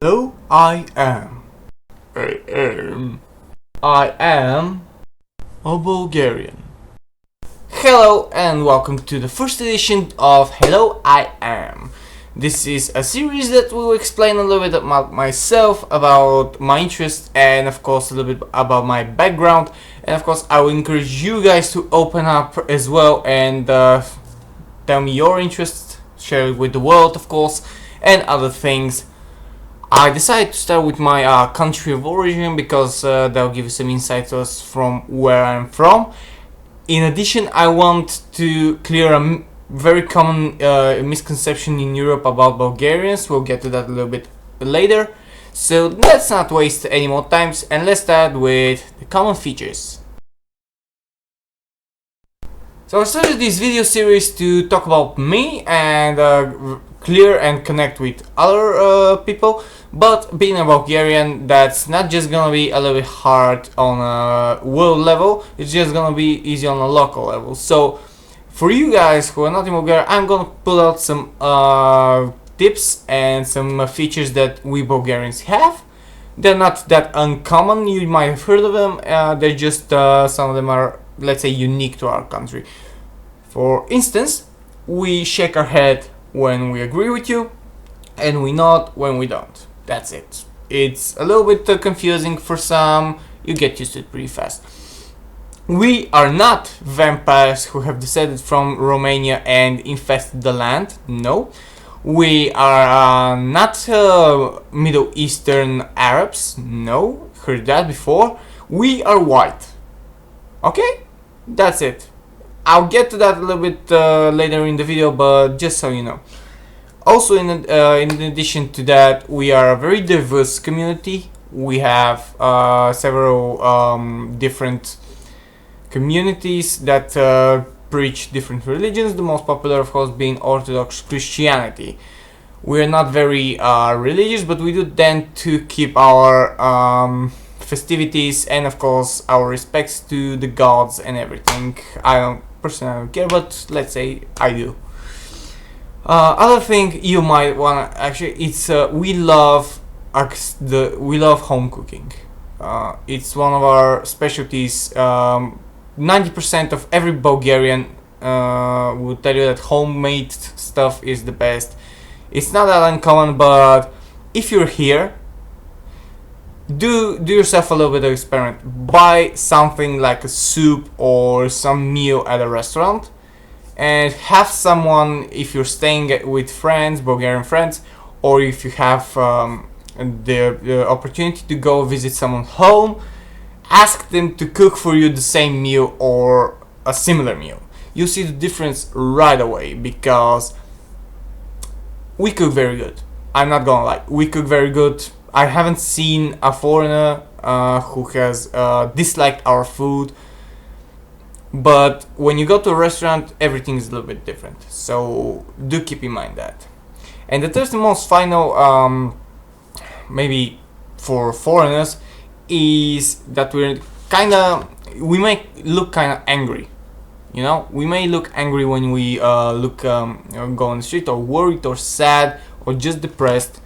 Hello, I am. I am a Bulgarian. Hello and welcome to the first edition of Hello, I Am. This is a series that will explain a little bit about myself, about my interests, and of course a little bit about my background. And of course I will encourage you guys to open up as well and tell me your interests, share it with the world of course, and other things. I decided to start with my country of origin because that'll give you some insights from where I'm from. In addition, I want to clear a very common misconception in Europe about Bulgarians. We'll get to that a little bit later. So let's not waste any more time and let's start with the common features. So I started this video series to talk about me and clear and connect with other people, but being a Bulgarian, that's not just gonna be a little bit hard on a world level, it's just gonna be easy on a local level. So for you guys who are not in Bulgaria, I'm gonna pull out some tips and some features that we Bulgarians have. They're not that uncommon, you might have heard of them, they're just some of them are, let's say, unique to our country. For instance, we shake our head when we agree with you, and we nod when we don't. That's it. It's a little bit confusing for some, you get used to it pretty fast. We are not vampires who have descended from Romania and infested the land, no. We are not Middle Eastern Arabs, no, heard that before. We are white, okay? That's it. I'll get to that a little bit later in the video, but just so you know. Also, in addition to that, we are a very diverse community. We have several different communities that preach different religions, the most popular of course being Orthodox Christianity. We are not very religious, but we do tend to keep our festivities and of course our respects to the gods and everything. I don't personally care, but let's say I do. Other thing you might wanna actually, it's we love home cooking. It's one of our specialties. 90% of every Bulgarian will tell you that homemade stuff is the best. It's not that uncommon, but if you're here, do yourself a little bit of experiment. Buy something like a soup or some meal at a restaurant and have someone, if you're staying with friends, Bulgarian friends, or if you have the opportunity to go visit someone's home, ask them to cook for you the same meal or a similar meal. You'll see the difference right away because we cook very good. I'm not gonna lie, we cook very good. I haven't seen a foreigner who has disliked our food. But when you go to a restaurant, everything is a little bit different. So do keep in mind that. And the third and most final, maybe for foreigners, is that we may look kind of angry. You know, we may look angry when we go on the street, or worried, or sad, or just depressed.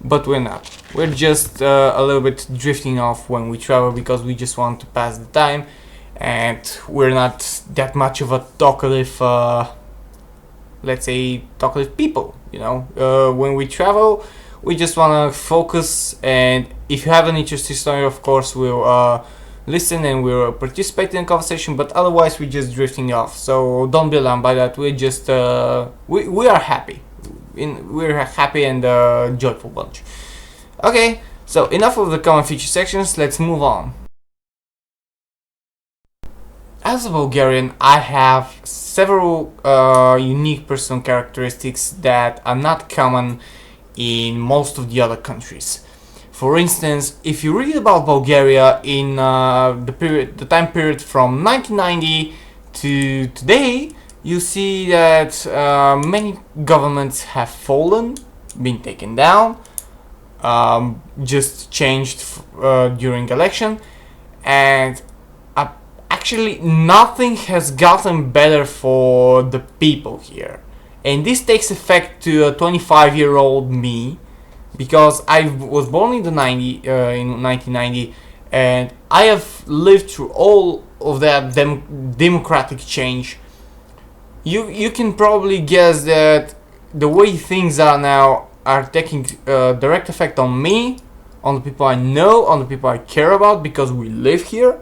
But we're not. We're just a little bit drifting off when we travel because we just want to pass the time. And we're not that much of a talkative, let's say, talkative people, you know. When we travel, we just want to focus, and if you have an interesting story, of course, we'll listen and we'll participate in the conversation, but otherwise we're just drifting off. So don't be alarmed by that. We're just, we are happy. We're a happy and joyful bunch. Okay, so enough of the common feature sections, let's move on. As a Bulgarian, I have several unique personal characteristics that are not common in most of the other countries. For instance, if you read about Bulgaria in the time period from 1990 to today, you see that many governments have fallen, been taken down, just changed during election, and actually nothing has gotten better for the people here. And this takes effect to a 25-year-old me because I was born in the in 1990, and I have lived through all of that democratic change. You can probably guess that the way things are now are taking direct effect on me, on the people I know, on the people I care about, because we live here,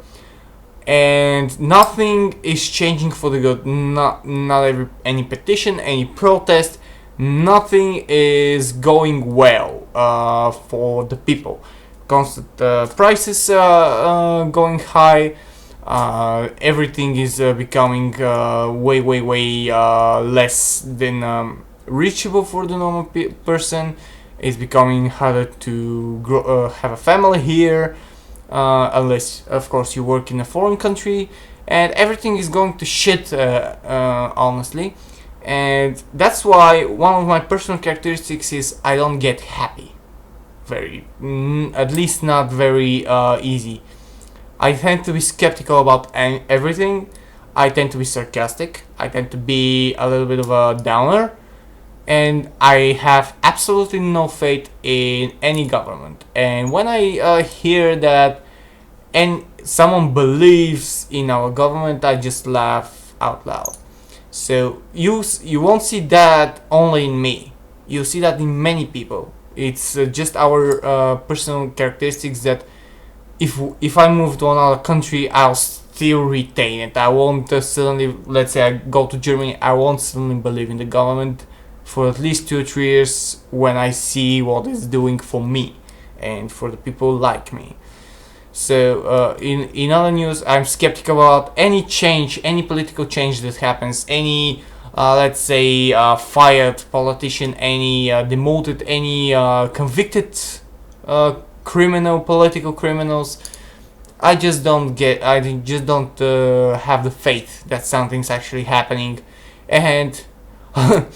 and nothing is changing for the good. Not any petition, any protest, nothing is going well for the people. Constant prices going high. Everything is becoming way less than reachable for the normal person. It's becoming harder to have a family here, unless of course you work in a foreign country, and everything is going to shit, honestly. And that's why one of my personal characteristics is I don't get happy at least not very easy. I tend to be skeptical about everything. I tend to be sarcastic. I tend to be a little bit of a downer. And I have absolutely no faith in any government. And when I hear that someone believes in our government, I just laugh out loud. So you won't see that only in me. You'll see that in many people. It's just our personal characteristics that if I move to another country, I'll still retain it. I won't suddenly, let's say I go to Germany, I won't suddenly believe in the government for at least 2 or 3 years when I see what it's doing for me and for the people like me. So in other news, I'm skeptical about any change, any political change that happens, any let's say fired politician, any demoted, any convicted political criminals. I just don't have the faith that something's actually happening, and a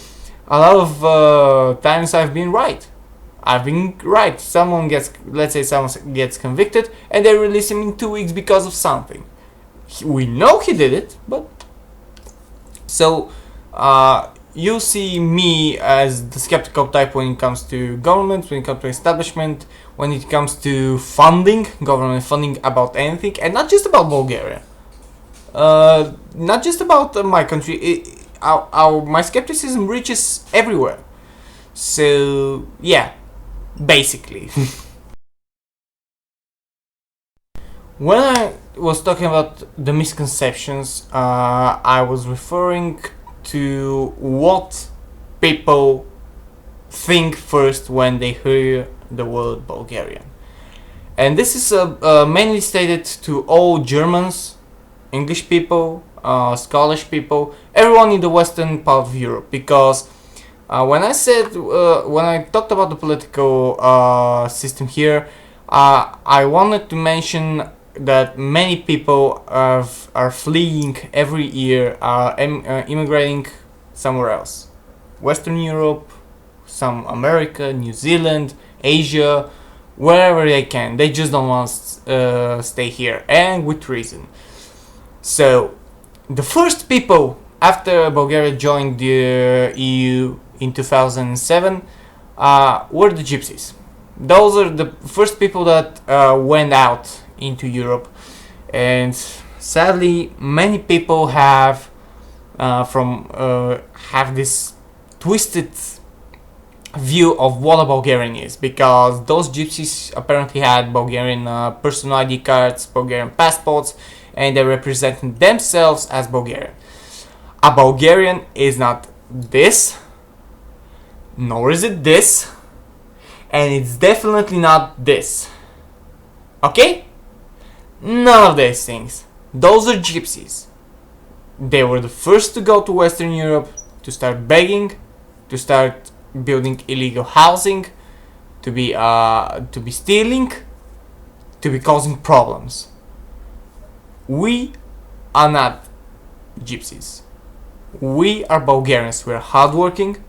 lot of times I've been right. Someone gets convicted and they release him in 2 weeks because of something. We know he did it, but so you see me as the skeptical type when it comes to government, when it comes to establishment, when it comes to government funding about anything, and not just about Bulgaria, not just about my country. My skepticism reaches everywhere. So yeah, basically. When I was talking about the misconceptions, I was referring to what people think first when they hear the word Bulgarian. And this is mainly stated to all Germans, English people, Scottish people, everyone in the western part of Europe, because when I talked about the political system here, I wanted to mention that many people are fleeing every year, immigrating somewhere else. Western Europe, some America, New Zealand, Asia, wherever they can. They just don't want to stay here, and with reason. So, the first people after Bulgaria joined the EU in 2007 were the gypsies. Those are the first people that went out into Europe, and sadly many people have this twisted view of what a Bulgarian is, because those gypsies apparently had Bulgarian personal ID cards, Bulgarian passports, and they represented themselves as Bulgarian. A Bulgarian is not this, nor is it this, and it's definitely not this. Okay? None of these things. Those are gypsies. They were the first to go to Western Europe, to start begging, to start building illegal housing, to be stealing, to be causing problems. We are not gypsies. We are Bulgarians. We're hardworking,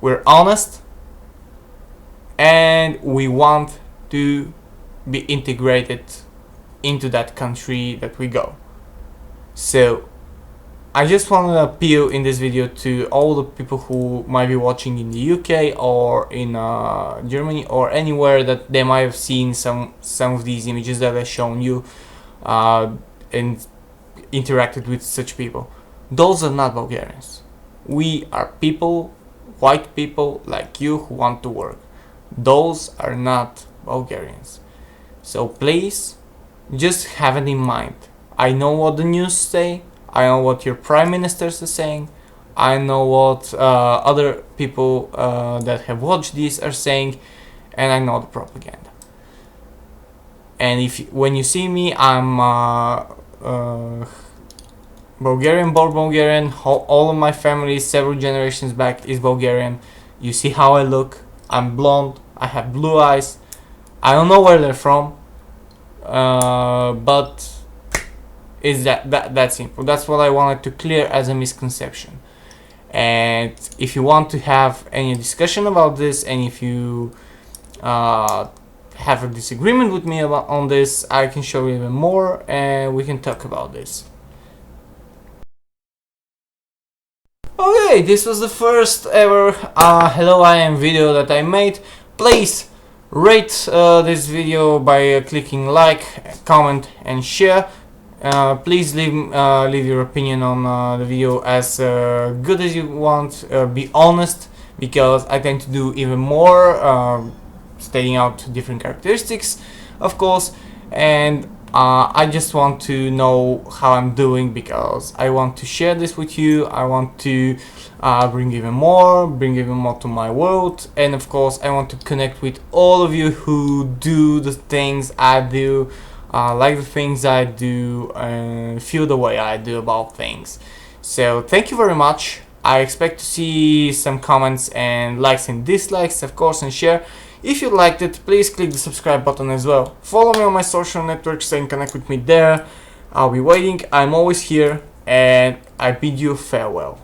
we're honest, and we want to be integrated into that country that we go. So I just want to appeal in this video to all the people who might be watching in the UK or in Germany or anywhere that they might have seen some of these images that I've shown you and interacted with such people. Those are not Bulgarians. We are people, white people like you, who want to work. Those are not Bulgarians. So please, just have it in mind. I know what the news say, I know what your prime ministers are saying, I know what other people that have watched this are saying, and I know the propaganda. And when you see me, I'm Bulgarian, born Bulgarian. All of my family, several generations back, is Bulgarian. You see how I look. I'm blonde. I have blue eyes. I don't know where they're from, but it's that simple. That's what I wanted to clear as a misconception. And if you want to have any discussion about this, and if you have a disagreement with me on this, I can show you even more, and we can talk about this. Okay, this was the first ever Hello I Am video that I made. Please rate this video by clicking like, comment and share. Please leave your opinion on the video as good as you want. Be honest, because I tend to do even more, stating out different characteristics, of course, and I just want to know how I'm doing, because I want to share this with you. I want to bring even more to my world, and of course I want to connect with all of you who do the things I do, like the things I do, and feel the way I do about things. So thank you very much. I expect to see some comments and likes and dislikes, of course, and share. If you liked it, please click the subscribe button as well. Follow me on my social networks and connect with me there. I'll be waiting. I'm always here, and I bid you farewell.